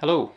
Hello!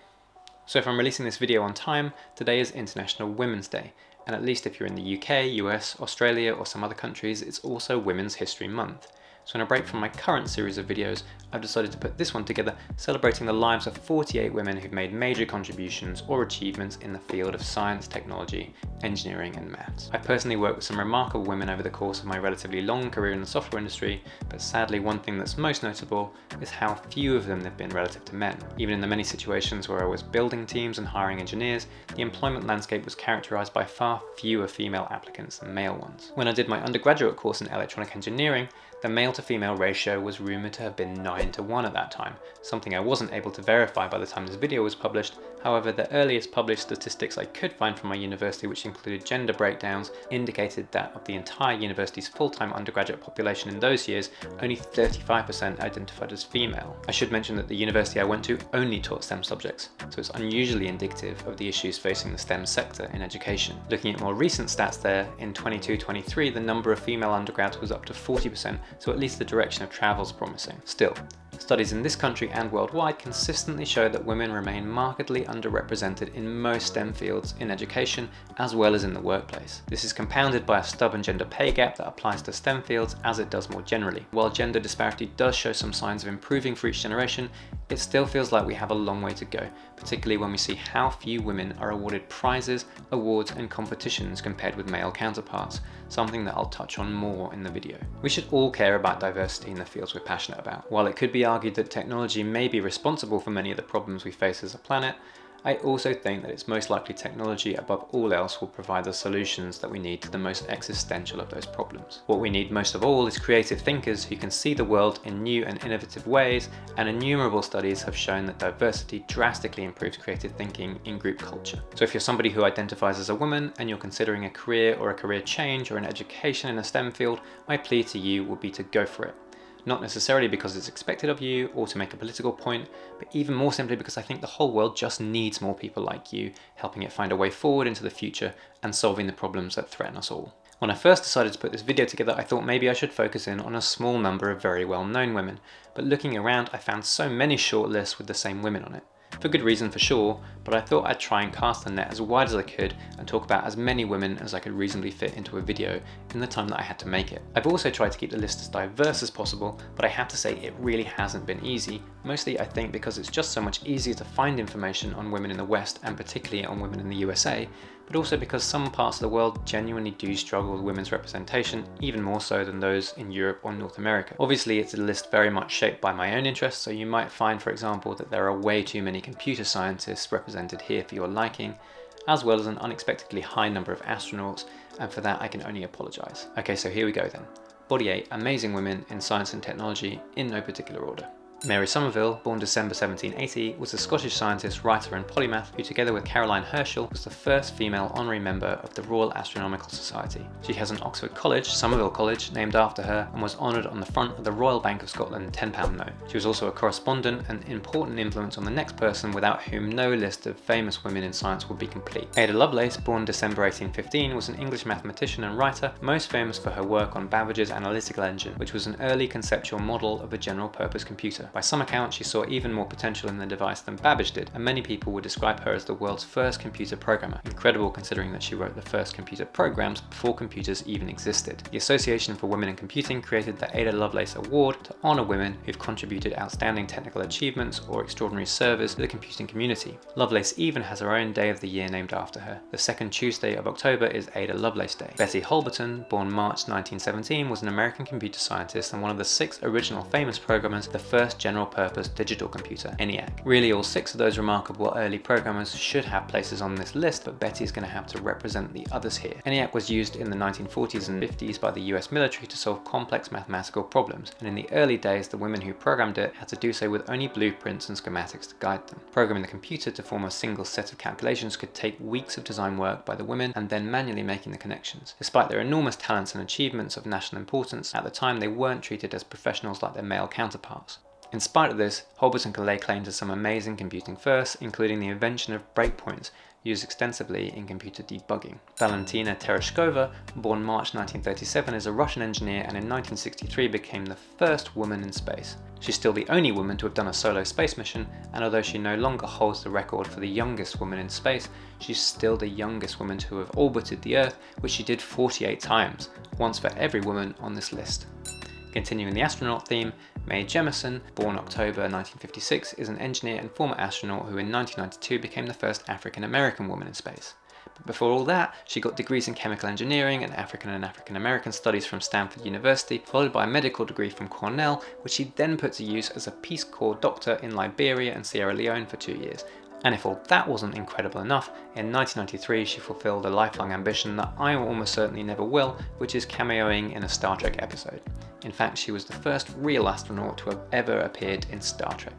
So if I'm releasing this video on time, today is International Women's Day, and at least if you're in the UK, US, Australia or some other countries, it's also Women's History Month. So in a break from my current series of videos, I've decided to put this one together celebrating the lives of 48 women who've made major contributions or achievements in the field of science, technology, engineering and maths. I personally worked with some remarkable women over the course of my relatively long career in the software industry, but sadly one thing that's most notable is how few of them have been relative to men. Even in the many situations where I was building teams and hiring engineers, the employment landscape was characterized by far fewer female applicants than male ones. When I did my undergraduate course in electronic engineering, the male to female ratio was rumoured to have been 9:1 at that time, something I wasn't able to verify by the time this video was published. However, the earliest published statistics I could find from my university, which included gender breakdowns, indicated that of the entire university's full-time undergraduate population in those years, only 35% identified as female. I should mention that the university I went to only taught STEM subjects, so it's unusually indicative of the issues facing the STEM sector in education. Looking at more recent stats there, in 22-23 the number of female undergrads was up to 40%, so at least the direction of travel is promising. Still, studies in this country and worldwide consistently show that women remain markedly underrepresented in most STEM fields in education as well as in the workplace. This is compounded by a stubborn gender pay gap that applies to STEM fields as it does more generally. While gender disparity does show some signs of improving for each generation, it still feels like we have a long way to go, particularly when we see how few women are awarded prizes, awards and competitions compared with male counterparts, something that I'll touch on more in the video. We should all care about diversity in the fields we're passionate about. While it could be argued that technology may be responsible for many of the problems we face as a planet, I also think that it's most likely technology above all else will provide the solutions that we need to the most existential of those problems. What we need most of all is creative thinkers who can see the world in new and innovative ways, and innumerable studies have shown that diversity drastically improves creative thinking in group culture. So if you're somebody who identifies as a woman and you're considering a career or a career change or an education in a STEM field, my plea to you will be to go for it. Not necessarily because it's expected of you or to make a political point, but even more simply because I think the whole world just needs more people like you, helping it find a way forward into the future and solving the problems that threaten us all. When I first decided to put this video together, I thought maybe I should focus in on a small number of very well-known women, but looking around I found so many short lists with the same women on it. For good reason for sure, but I thought I'd try and cast the net as wide as I could and talk about as many women as I could reasonably fit into a video in the time that I had to make it. I've also tried to keep the list as diverse as possible, but I have to say it really hasn't been easy, mostly I think because it's just so much easier to find information on women in the West and particularly on women in the USA, but also because some parts of the world genuinely do struggle with women's representation, even more so than those in Europe or North America. Obviously it's a list very much shaped by my own interests, so you might find, for example, that there are way too many computer scientists represented here for your liking, as well as an unexpectedly high number of astronauts, and for that I can only apologise. Okay, so here we go then. Body 8 amazing women in science and technology in no particular order. Mary Somerville, born December 1780, was a Scottish scientist, writer and polymath who, together with Caroline Herschel, was the first female honorary member of the Royal Astronomical Society. She has an Oxford College, Somerville College, named after her and was honoured on the front of the Royal Bank of Scotland £10 note. She was also a correspondent and important influence on the next person without whom no list of famous women in science would be complete. Ada Lovelace, born December 1815, was an English mathematician and writer, most famous for her work on Babbage's analytical engine, which was an early conceptual model of a general-purpose computer. By some accounts, she saw even more potential in the device than Babbage did, and many people would describe her as the world's first computer programmer. Incredible considering that she wrote the first computer programs before computers even existed. The Association for Women in Computing created the Ada Lovelace Award to honour women who've contributed outstanding technical achievements or extraordinary service to the computing community. Lovelace even has her own day of the year named after her. The second Tuesday of October is Ada Lovelace Day. Betty Holberton, born March 1917, was an American computer scientist and one of the 6 original famous programmers of the first general-purpose digital computer, ENIAC. Really, all 6 of those remarkable early programmers should have places on this list, but Betty's going to have to represent the others here. ENIAC was used in the 1940s and 50s by the US military to solve complex mathematical problems, and in the early days the women who programmed it had to do so with only blueprints and schematics to guide them. Programming the computer to form a single set of calculations could take weeks of design work by the women and then manually making the connections. Despite their enormous talents and achievements of national importance, at the time they weren't treated as professionals like their male counterparts. In spite of this, Holberton can lay claim to some amazing computing firsts, including the invention of breakpoints, used extensively in computer debugging. Valentina Tereshkova, born March 1937, is a Russian engineer and in 1963 became the first woman in space. She's still the only woman to have done a solo space mission, and although she no longer holds the record for the youngest woman in space, she's still the youngest woman to have orbited the Earth, which she did 48 times, once for every woman on this list. Continuing the astronaut theme, Mae Jemison, born October 1956, is an engineer and former astronaut who in 1992 became the first African American woman in space. But before all that, she got degrees in chemical engineering and African American studies from Stanford University, followed by a medical degree from Cornell, which she then put to use as a Peace Corps doctor in Liberia and Sierra Leone for 2 years. And if all that wasn't incredible enough, in 1993 she fulfilled a lifelong ambition that I almost certainly never will, which is cameoing in a Star Trek episode. In fact, she was the first real astronaut to have ever appeared in Star Trek.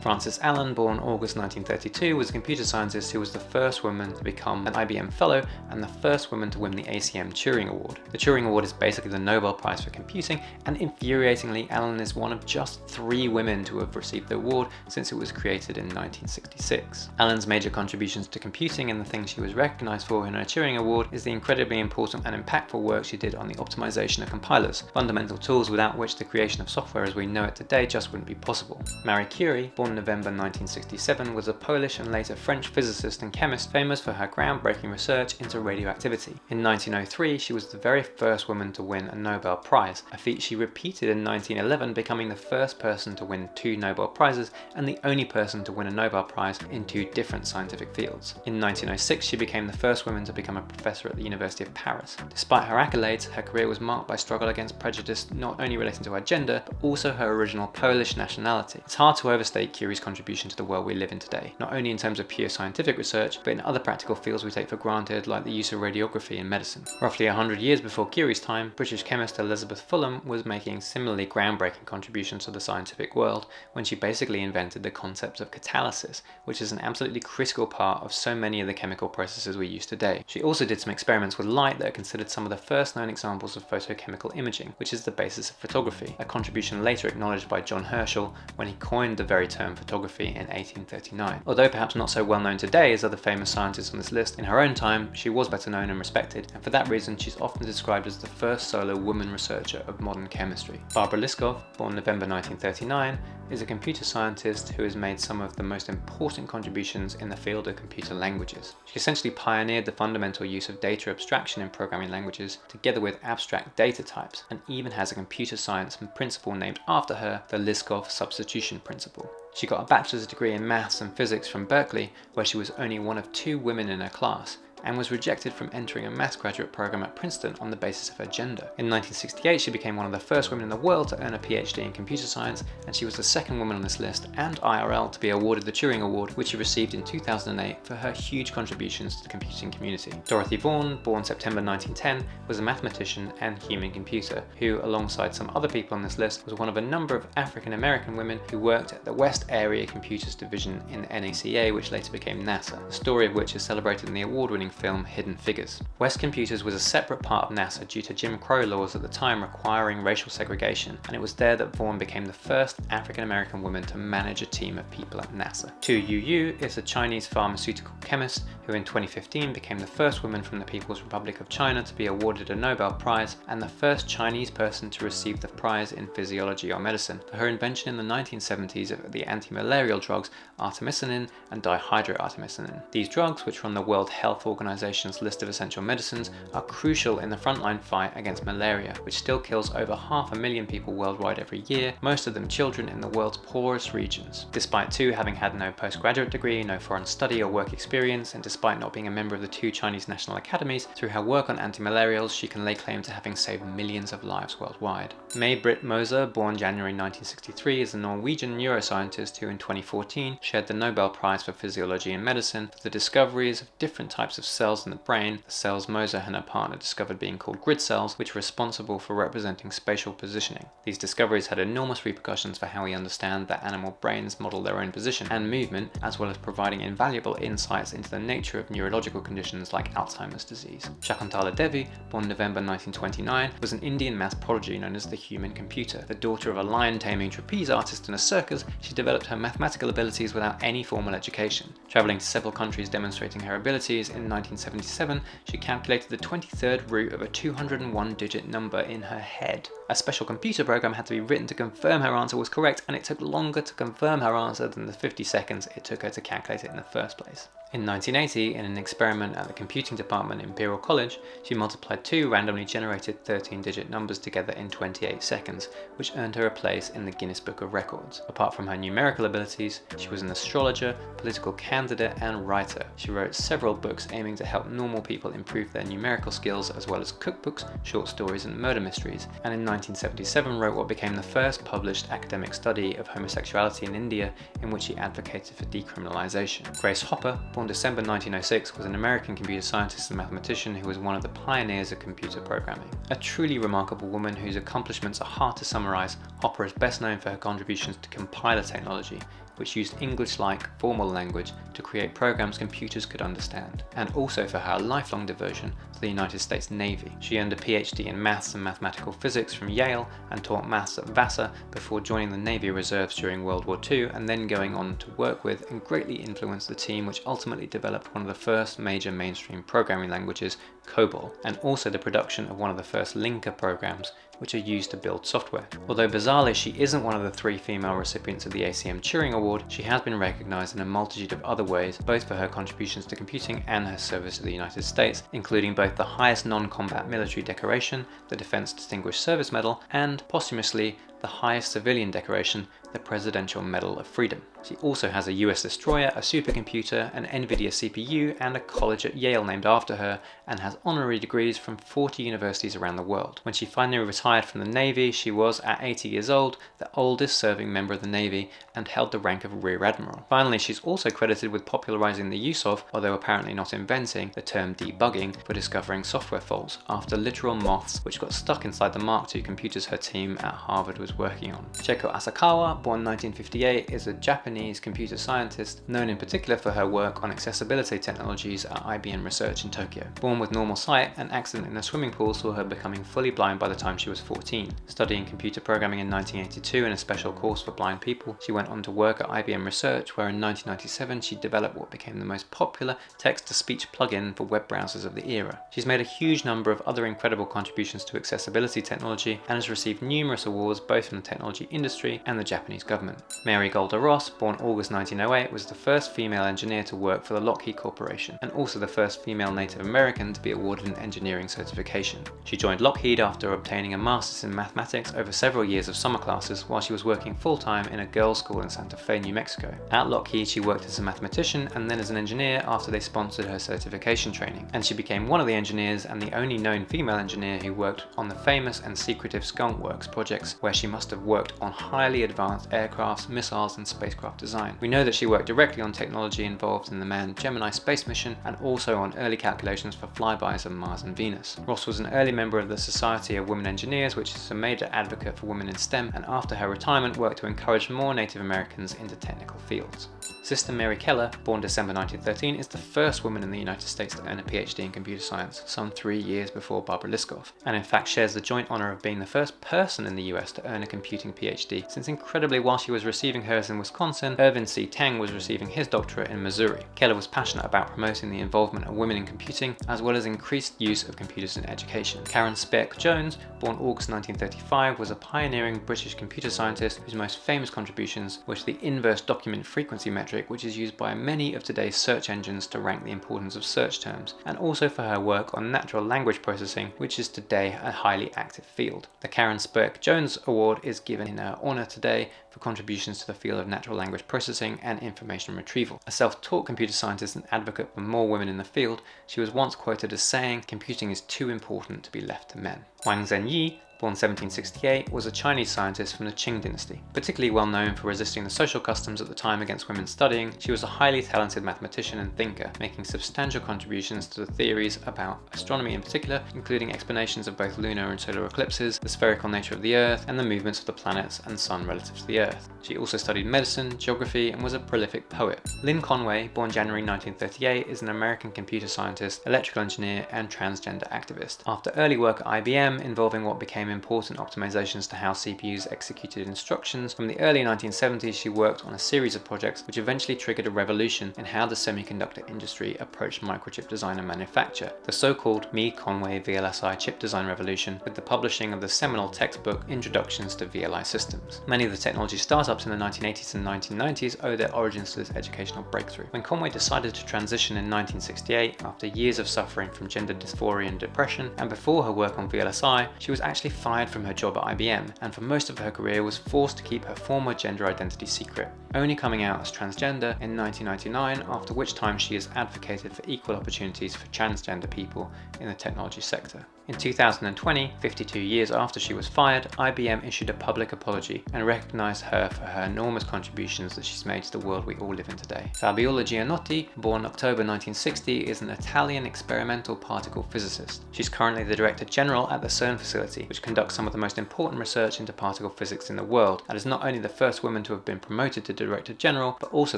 Frances Allen, born August 1932, was a computer scientist who was the first woman to become an IBM Fellow and the first woman to win the ACM Turing Award. The Turing Award is basically the Nobel Prize for computing, and infuriatingly, Allen is one of just 3 women to have received the award since it was created in 1966. Allen's major contributions to computing and the thing she was recognized for in her Turing Award is the incredibly important and impactful work she did on the optimization of compilers, fundamental tools without which the creation of software as we know it today just wouldn't be possible. Marie Curie, born November 1967, was a Polish and later French physicist and chemist famous for her groundbreaking research into radioactivity. In 1903, she was the very first woman to win a Nobel Prize, a feat she repeated in 1911, becoming the first person to win 2 Nobel Prizes and the only person to win a Nobel Prize in 2 different scientific fields. In 1906, she became the first woman to become a professor at the University of Paris. Despite her accolades, her career was marked by struggle against prejudice not only relating to her gender, but also her original Polish nationality. It's hard to overstate Curie's contribution to the world we live in today, not only in terms of pure scientific research, but in other practical fields we take for granted, like the use of radiography in medicine. Roughly 100 years before Curie's time, British chemist Elizabeth Fulhame was making similarly groundbreaking contributions to the scientific world when she basically invented the concept of catalysis, which is an absolutely critical part of so many of the chemical processes we use today. She also did some experiments with light that are considered some of the first known examples of photochemical imaging, which is the basis of photography, a contribution later acknowledged by John Herschel when he coined the very term photography in 1839. Although perhaps not so well known today as other famous scientists on this list, in her own time she was better known and respected, and for that reason she's often described as the first solo woman researcher of modern chemistry. Barbara Liskov, born November 1939, is a computer scientist who has made some of the most important contributions in the field of computer languages. She essentially pioneered the fundamental use of data abstraction in programming languages, together with abstract data types, and even has a computer science principle named after her, the Liskov substitution principle. She got a bachelor's degree in maths and physics from Berkeley, where she was only one of 2 women in her class, and was rejected from entering a maths graduate program at Princeton on the basis of her gender. In 1968, she became one of the first women in the world to earn a PhD in computer science, and she was the second woman on this list and IRL to be awarded the Turing Award, which she received in 2008 for her huge contributions to the computing community. Dorothy Vaughan, born September 1910, was a mathematician and human computer, who, alongside some other people on this list, was one of a number of African American women who worked at the West Area Computers Division in NACA, which later became NASA, the story of which is celebrated in the award-winning film Hidden Figures. West Computers was a separate part of NASA due to Jim Crow laws at the time requiring racial segregation, and it was there that Vaughan became the first African American woman to manage a team of people at NASA. Tu Youyou is a Chinese pharmaceutical chemist who in 2015 became the first woman from the People's Republic of China to be awarded a Nobel Prize and the first Chinese person to receive the prize in physiology or medicine for her invention in the 1970s of the anti-malarial drugs artemisinin and dihydroartemisinin. These drugs, which are on the World Health Organization's list of essential medicines, are crucial in the frontline fight against malaria, which still kills over 500,000 people worldwide every year, most of them children in the world's poorest regions. Despite Tu having had no postgraduate degree, no foreign study or work experience, and despite not being a member of the 2 Chinese national academies, through her work on anti-malarials she can lay claim to having saved millions of lives worldwide. May-Britt Moser, born January 1963, is a Norwegian neuroscientist who in 2014 shared the Nobel Prize for Physiology and Medicine for the discoveries of different types of cells in the brain, the cells Moser and her partner discovered being called grid cells, which are responsible for representing spatial positioning. These discoveries had enormous repercussions for how we understand that animal brains model their own position and movement, as well as providing invaluable insights into the nature of neurological conditions like Alzheimer's disease. Shakuntala Devi, born November 1929, was an Indian math prodigy known as the human computer. The daughter of a lion-taming trapeze artist in a circus, she developed her mathematical abilities without any formal education. Travelling to several countries demonstrating her abilities, in 1977 she calculated the 23rd root of a 201-digit number in her head. A special computer program had to be written to confirm her answer was correct, and it took longer to confirm her answer than the 50 seconds it took her to calculate it in the first place. In 1980, in an experiment at the computing department at Imperial College, she multiplied two randomly generated 13-digit numbers together in 28 seconds, which earned her a place in the Guinness Book of Records. Apart from her numerical abilities, she was an astrologer, political candidate, and writer. She wrote several books aiming to help normal people improve their numerical skills, as well as cookbooks, short stories, and murder mysteries, and in 1977 wrote what became the first published academic study of homosexuality in India, in which she advocated for decriminalization. Grace Hopper, born December 1906, was an American computer scientist and mathematician who was one of the pioneers of computer programming. A truly remarkable woman whose accomplishments are hard to summarize, Hopper is best known for her contributions to compiler technology, which used English-like formal language to create programs computers could understand, and also for her lifelong devotion to the United States Navy. She earned a PhD in maths and mathematical physics from Yale and taught maths at Vassar before joining the Navy Reserves during World War II, and then going on to work with and greatly influence the team which ultimately developed one of the first major mainstream programming languages, COBOL, and also the production of one of the first linker programs which are used to build software. Although bizarrely she isn't one of the 3 female recipients of the ACM Turing Award, she has been recognised in a multitude of other ways, both for her contributions to computing and her service to the United States, including both the highest non-combat military decoration, the Defense Distinguished Service Medal, and posthumously the highest civilian decoration, the Presidential Medal of Freedom. She also has a US destroyer, a supercomputer, an NVIDIA CPU, and a college at Yale named after her, and has honorary degrees from 40 universities around the world. When she finally retired from the Navy, she was, at 80 years old, the oldest serving member of the Navy and held the rank of Rear Admiral. Finally, she's also credited with popularizing the use of, although apparently not inventing, the term debugging for discovering software faults after literal moths which got stuck inside the Mark II computers her team at Harvard was working on. Cheiko Asakawa, born 1958, is a Japanese computer scientist known in particular for her work on accessibility technologies at IBM Research in Tokyo. Born with normal sight, an accident in a swimming pool saw her becoming fully blind by the time she was 14. Studying computer programming in 1982 in a special course for blind people, she went on to work at IBM Research, where in 1997 she developed what became the most popular text-to-speech plugin for web browsers of the era. She's made a huge number of other incredible contributions to accessibility technology and has received numerous awards both from the technology industry and the Japanese government. Mary Golda Ross, born August 1908, was the first female engineer to work for the Lockheed Corporation, and also the first female Native American to be awarded an engineering certification. She joined Lockheed after obtaining a master's in mathematics over several years of summer classes while she was working full-time in a girls' school in Santa Fe, New Mexico. At Lockheed, she worked as a mathematician and then as an engineer after they sponsored her certification training, and she became one of the engineers and the only known female engineer who worked on the famous and secretive Skunk Works projects, where she must have worked on highly advanced aircrafts, missiles, and spacecraft design. We know that she worked directly on technology involved in the manned Gemini space mission and also on early calculations for flybys of Mars and Venus. Ross was an early member of the Society of Women Engineers, which is a major advocate for women in STEM, and after her retirement worked to encourage more Native Americans into technical fields. Sister Mary Keller, born December 1913, is the first woman in the United States to earn a PhD in computer science, some 3 years before Barbara Liskov, and in fact shares the joint honour of being the first person in the US to earn a computing PhD, since incredibly while she was receiving hers in Wisconsin, Irvin C. Tang was receiving his doctorate in Missouri. Keller was passionate about promoting the involvement of women in computing, as well as increased use of computers in education. Karen Spärck Jones, born August 1935, was a pioneering British computer scientist whose most famous contributions were to the inverse document frequency metric, which is used by many of today's search engines to rank the importance of search terms, and also for her work on natural language processing, which is today a highly active field. The Karen Spärck Jones Award is given in her honour today for contributions to the field of natural language processing and information retrieval. A self-taught computer scientist and advocate for more women in the field, she was once quoted as saying, "Computing is too important to be left to men." Wang Zhenyi, born 1768, was a Chinese scientist from the Qing dynasty. Particularly well known for resisting the social customs at the time against women studying, she was a highly talented mathematician and thinker, making substantial contributions to the theories about astronomy in particular, including explanations of both lunar and solar eclipses, the spherical nature of the Earth, and the movements of the planets and Sun relative to the Earth. She also studied medicine, geography, and was a prolific poet. Lynn Conway, born January 1938, is an American computer scientist, electrical engineer, and transgender activist. After early work at IBM involving what became important optimizations to how CPUs executed instructions, from the early 1970s she worked on a series of projects which eventually triggered a revolution in how the semiconductor industry approached microchip design and manufacture, the so-called Mee-Conway VLSI chip design revolution, with the publishing of the seminal textbook Introductions to VLI Systems. Many of the technology startups in the 1980s and 1990s owe their origins to this educational breakthrough. When Conway decided to transition in 1968, after years of suffering from gender dysphoria and depression, and before her work on VLSI, she was actually fired from her job at IBM, and for most of her career was forced to keep her former gender identity secret, only coming out as transgender in 1999, after which time she has advocated for equal opportunities for transgender people in the technology sector. In 2020, 52 years after she was fired, IBM issued a public apology and recognized her for her enormous contributions that she's made to the world we all live in today. Fabiola Gianotti, born October 1960, is an Italian experimental particle physicist. She's currently the Director General at the CERN facility, which conducts some of the most important research into particle physics in the world, and is not only the first woman to have been promoted to Director General, but also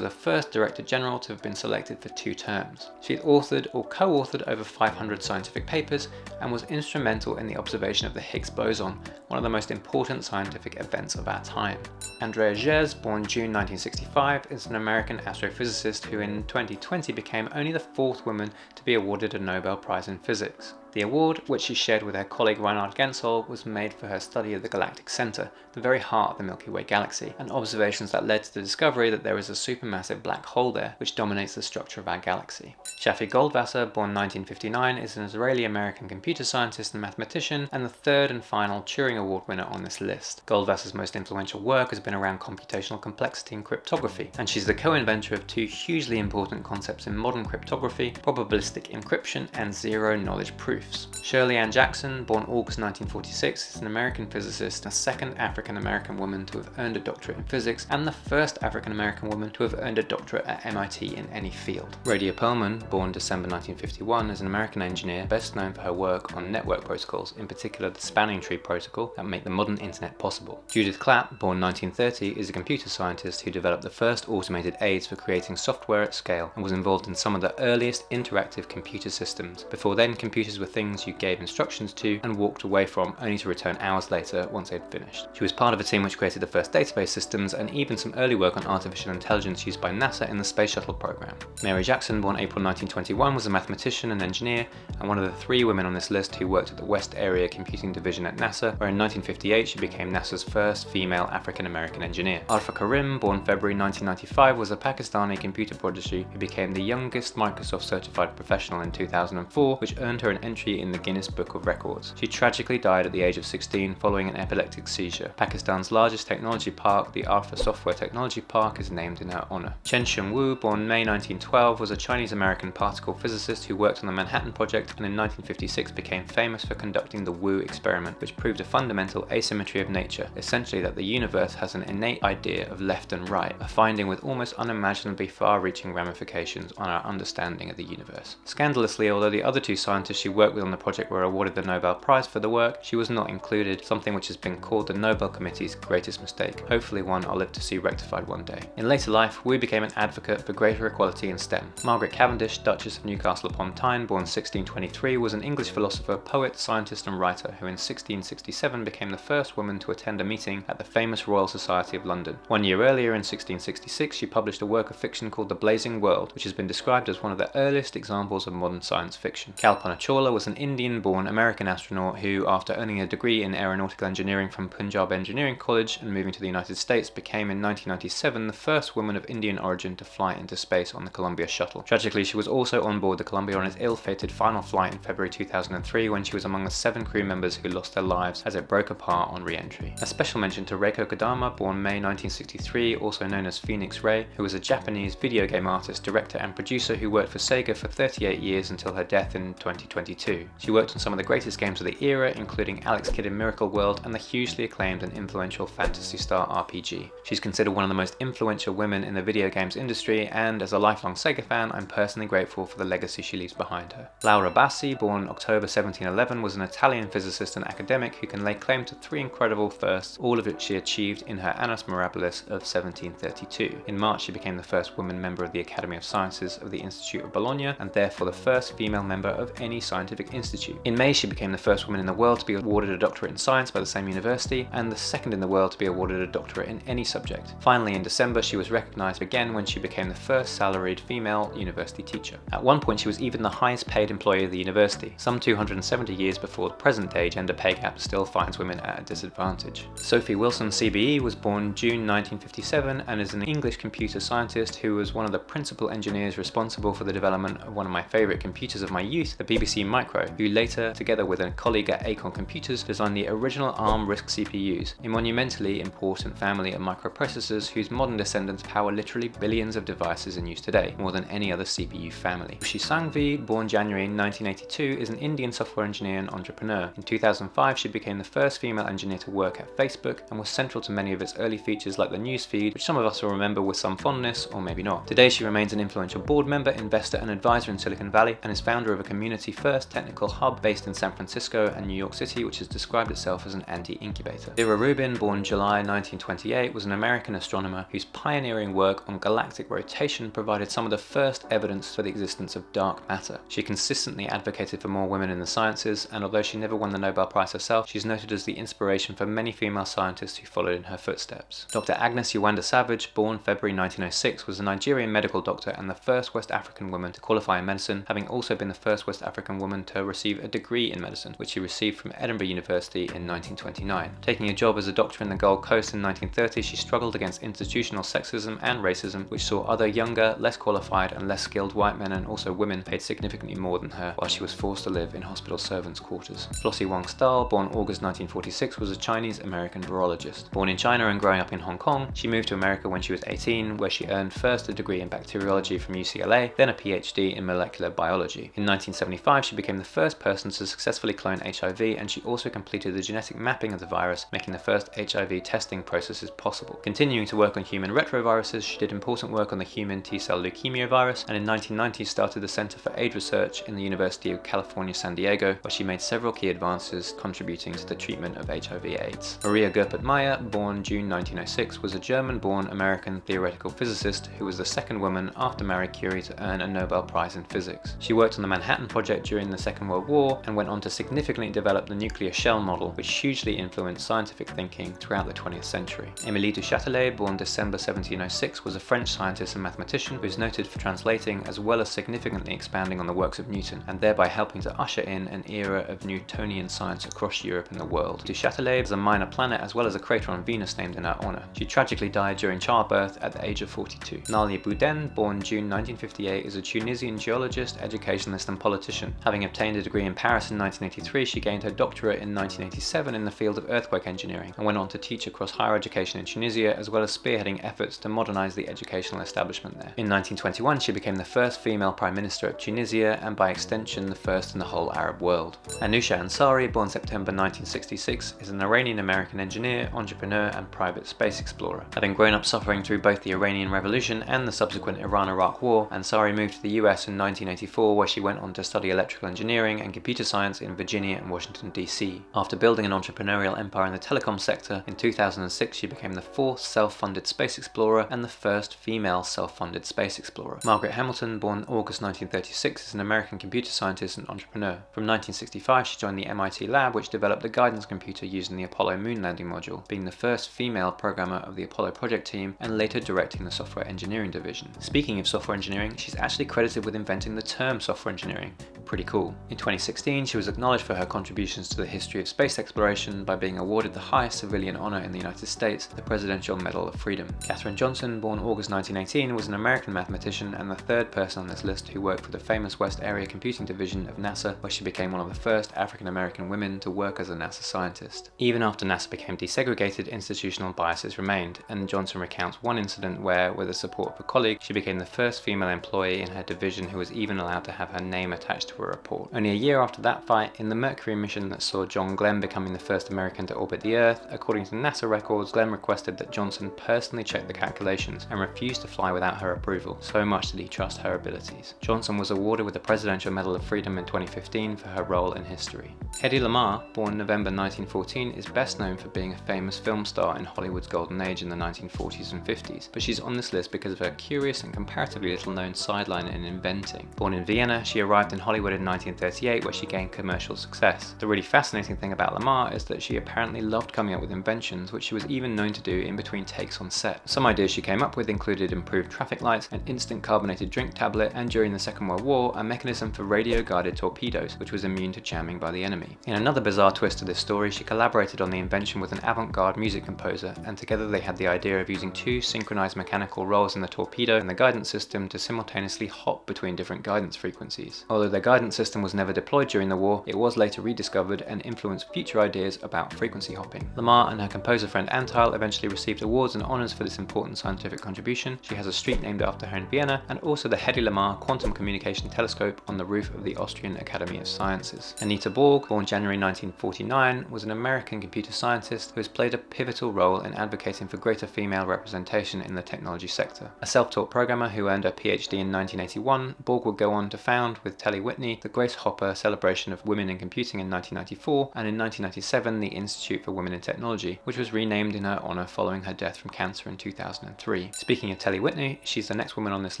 the first Director General to have been selected for 2 terms. She authored or co-authored over 500 scientific papers and was instrumental in the observation of the Higgs boson, one of the most important scientific events of our time. Andrea Ghez, born June 1965, is an American astrophysicist who in 2020 became only the 4th woman to be awarded a Nobel Prize in Physics. The award, which she shared with her colleague Reinhard Genzel, was made for her study of the galactic center, the very heart of the Milky Way galaxy, and observations that led to the discovery that there is a supermassive black hole there, which dominates the structure of our galaxy. Shafi Goldwasser, born 1959, is an Israeli-American computer scientist and mathematician, and the 3rd and final Turing Award winner on this list. Goldwasser's most influential work has been around computational complexity and cryptography, and she's the co-inventor of 2 hugely important concepts in modern cryptography: probabilistic encryption and zero-knowledge proofs. Shirley Ann Jackson, born August 1946, is an American physicist, a 2nd African-American woman to have earned a doctorate in physics, and the 1st African-American woman to have earned a doctorate at MIT in any field. Radia Perlman, born December 1951, is an American engineer best known for her work on network protocols, in particular the spanning tree protocol that make the modern internet possible. Judy Clapp, born 1930, is a computer scientist who developed the first automated aids for creating software at scale and was involved in some of the earliest interactive computer systems. Before then, computers were things you gave instructions to and walked away from, only to return hours later once they'd finished. She was part of a team which created the first database systems and even some early work on artificial intelligence used by NASA in the Space Shuttle program. Mae Jemison, born April 1921, was a mathematician and engineer, and one of the 3 women on this list who worked at the West Area Computing Division at NASA, where in 1958 she became NASA's first female African-American engineer. Arfa Karim, born February 1995, was a Pakistani computer prodigy who became the youngest Microsoft certified professional in 2004, which earned her an entry in the Guinness Book of Records. She tragically died at the age of 16 following an epileptic seizure. Pakistan's largest technology park, the Arfa Software Technology Park, is named in her honor. Chien-Shiung Wu, born May 1912, was a Chinese-American particle physicist who worked on the Manhattan Project and in 1956 became famous for conducting the Wu experiment, which proved a fundamental asymmetry of nature, essentially that the universe has an innate idea of left and right, a finding with almost unimaginably far-reaching ramifications on our understanding of the universe. Scandalously, although the other 2 scientists she worked with on the project were awarded the Nobel Prize for the work, she was not included, something which has been called the Nobel Committee's greatest mistake, hopefully one I'll live to see rectified one day. In later life, Wu became an advocate for greater equality in STEM. Margaret Cavendish, Duchess of Newcastle upon Tyne, born 1623, was an English philosopher, poet, scientist and writer who in 1667 became the first woman to attend a meeting at the famous Royal Society of London. 1 year earlier, in 1666, she published a work of fiction called The Blazing World, which has been described as one of the earliest examples of modern science fiction. Kalpana Chawla was an Indian-born American astronaut who, after earning a degree in aeronautical engineering from Punjab Engineering College and moving to the United States, became in 1997 the first woman of Indian origin to fly into space on the Columbia shuttle. Tragically, she was also on board the Columbia on its ill-fated final flight in February 2003 when she was among the 7 crew members who lost their lives as it broke apart on re-entry. A special mention to Rieko Kodama, born May 1963, also known as Phoenix Ray, who was a Japanese video game artist, director and producer who worked for Sega for 38 years until her death in 2022. She worked on some of the greatest games of the era, including Alex Kidd in Miracle World and the hugely acclaimed and influential Phantasy Star RPG. She's considered one of the most influential women in the video games industry, and as a lifelong Sega fan, I'm personally grateful for the legacy she leaves behind her. Laura Bassi, born October 1711, was an Italian physicist and academic who can lay claim to 3 incredible firsts, all of which she achieved in her Annus Mirabilis of 1732. In March, she became the first woman member of the Academy of Sciences of the Institute of Bologna, and therefore the first female member of any scientific institute. In May, she became the first woman in the world to be awarded a doctorate in science by the same university, and the second in the world to be awarded a doctorate in any subject. Finally, in December, she was recognised again when she became the first salaried female university teacher. At one point, she was even the highest paid employee of the university, some 270 years before the present day gender pay gap still finds women at a disadvantage. Sophie Wilson, CBE, was born June 1957 and is an English computer scientist who was one of the principal engineers responsible for the development of one of my favourite computers of my youth, the BBC Micro, who later, together with a colleague at Acorn Computers, designed the original ARM RISC CPUs, a monumentally important family of microprocessors whose modern descendants power literally billions of devices in use today, more than any other CPU family. Ruchi Sanghvi, born January 1982, is an Indian software engineer and entrepreneur. In 2005, she became the first female engineer to work at Facebook and was central to many of its early features like the newsfeed, which some of us will remember with some fondness, or maybe not. Today, she remains an influential board member, investor and advisor in Silicon Valley, and is founder of a community-first technical hub based in San Francisco and New York City, which has described itself as an anti-incubator. Vera Rubin, born July 1928, was an American astronomer whose pioneering work on galactic rotation provided some of the first evidence for the existence of dark matter. She consistently advocated for more women in the sciences, and although she never won the Nobel Prize herself, she's noted as the inspiration for many female scientists who followed in her footsteps. Dr. Agnes Yewanda Savage, born February 1906, was a Nigerian medical doctor and the first West African woman to qualify in medicine, having also been the first West African woman to receive a degree in medicine, which she received from Edinburgh University in 1929. Taking a job as a doctor in the Gold Coast in 1930, she struggled against institutional sexism and racism, which saw other younger, less qualified and less skilled white men and also women paid significantly more than her, while she was forced to live in hospital servants' quarters. Flossie Wong Stahl, born August 1946, was a Chinese-American virologist. Born in China and growing up in Hong Kong, she moved to America when she was 18, where she earned first a degree in bacteriology from UCLA, then a PhD in molecular biology. In 1975, she became the first person to successfully clone HIV, and she also completed the genetic mapping of the virus, making the first HIV testing processes possible. Continuing to work on human retroviruses, she did important work on the human T-cell leukemia virus, and in 1990 started the Center for AIDS Research in the University of California, San Diego, where she made several key advances contributing to the treatment of HIV/AIDS. Maria Goeppert-Mayer, born June 1906, was a German-born American theoretical physicist who was the second woman after Marie Curie to earn a Nobel Prize in Physics. She worked on the Manhattan Project during the Second World War and went on to significantly develop the nuclear shell model, which hugely influenced scientific thinking throughout the 20th century. Émilie du Châtelet, born December 1706, was a French scientist and mathematician who is noted for translating as well as significantly expanding on the works of Newton, and thereby helping to usher in an era of Newtonian science across Europe and the world. Du Châtelet is a minor planet as well as a crater on Venus named in her honour. She tragically died during childbirth at the age of 42. Nalia Boudin, born June 1958, is a Tunisian geologist, educationalist and politician. Having obtained a degree in Paris in 1983, she gained her doctorate in 1987 in the field of earthquake engineering and went on to teach across higher education in Tunisia, as well as spearheading efforts to modernise the educational establishment there. In 1921, she became the first female Prime Minister of Tunisia and by extension the first in the whole Arab world. Anousheh Ansari, born September 1966, is an Iranian-American engineer, entrepreneur and private space explorer. Having grown up suffering through both the Iranian Revolution and the subsequent Iran-Iraq War, Ansari moved to the US in 1984, where she went on to study electrical engineering and computer science in Virginia and Washington, D.C. After building an entrepreneurial empire in the telecom sector, in 2006 she became the fourth self-funded space explorer and the first female self-funded space explorer. Margaret Hamilton, born August 1936, is an American computer scientist and entrepreneur. From 1965 she joined the MIT lab, which developed the guidance computer used in the Apollo moon landing module, being the first female programmer of the Apollo project team and later directing the software engineering division. Speaking of software engineering, she's actually credited with inventing the term software engineering, Pretty cool. In 2016, she was acknowledged for her contributions to the history of space exploration by being awarded the highest civilian honor in the United States, the Presidential Medal of Freedom. Katherine Johnson, born August 1918, was an American mathematician and the third person on this list who worked for the famous West Area Computing Division of NASA, where she became one of the first African American women to work as a NASA scientist. Even after NASA became desegregated, institutional biases remained, and Johnson recounts one incident where, with the support of a colleague, she became the first female employee in her division who was even allowed to have her name attached to a report. Only a year after that fight, in the Mercury mission that saw John Glenn becoming the first American to orbit the Earth, according to NASA records, Glenn requested that Johnson personally check the calculations and refused to fly without her approval. So much did he trust her abilities. Johnson was awarded with the Presidential Medal of Freedom in 2015 for her role in history. Hedy Lamarr, born November 1914, is best known for being a famous film star in Hollywood's golden age in the 1940s and 50s, but she's on this list because of her curious and comparatively little known sideline in inventing. Born in Vienna, she arrived in Hollywood in 1938, where she gained commercial success. The really fascinating thing about Lamarr is that she apparently loved coming up with inventions, which she was even known to do in between takes on set. Some ideas she came up with included improved traffic lights, an instant carbonated drink tablet, and during the Second World War, a mechanism for radio-guided torpedoes, which was immune to jamming by the enemy. In another bizarre twist to this story, she collaborated on the invention with an avant-garde music composer, and together they had the idea of using two synchronized mechanical rolls in the torpedo and the guidance system to simultaneously hop between different guidance frequencies. Although their guidance system was never deployed during the war, it was later rediscovered and influenced future ideas about frequency hopping. Lamarr and her composer friend Antheil eventually received awards and honors for this important scientific contribution. She has a street named after her in Vienna, and also the Hedy Lamarr Quantum Communication Telescope on the roof of the Austrian Academy of Sciences. Anita Borg, born January 1949, was an American computer scientist who has played a pivotal role in advocating for greater female representation in the technology sector. A self-taught programmer who earned her PhD in 1981, Borg would go on to found, with Telly Whitney, the Grace Hopper Celebration of Women in Computing in 1994, and in 1997 the Institute for Women in Technology, which was renamed in her honor following her death from cancer in 2003. Speaking of Telly Whitney, she's the next woman on this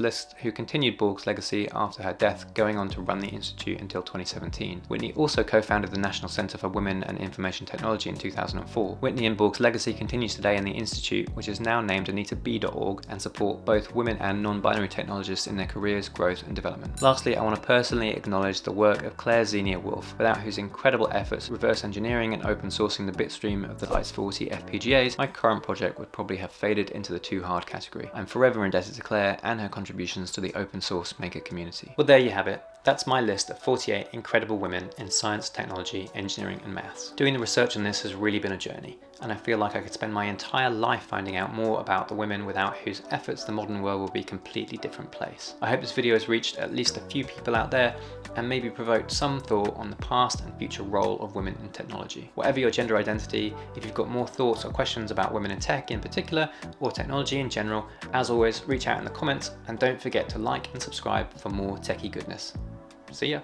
list who continued Borg's legacy after her death, going on to run the institute until 2017. Whitney also co-founded the National Center for Women and Information Technology in 2004. Whitney and Borg's legacy continues today in the institute, which is now named AnitaB.org, and support both women and non-binary technologists in their careers, growth and development. Lastly, I want to personally acknowledge the work of Claire Xenia Wolf, without whose incredible efforts reverse engineering and open sourcing the bitstream of the Lights40 FPGAs, my current project would probably have faded into the too hard category. I'm forever indebted to Claire and her contributions to the open source maker community. Well, there you have it. That's my list of 48 incredible women in science, technology, engineering and maths. Doing the research on this has really been a journey, and I feel like I could spend my entire life finding out more about the women without whose efforts the modern world will be a completely different place. I hope this video has reached at least a few people out there and maybe provoked some thought on the past and future role of women in technology. Whatever your gender identity, if you've got more thoughts or questions about women in tech in particular, or technology in general, as always, reach out in the comments and don't forget to like and subscribe for more techie goodness. See ya!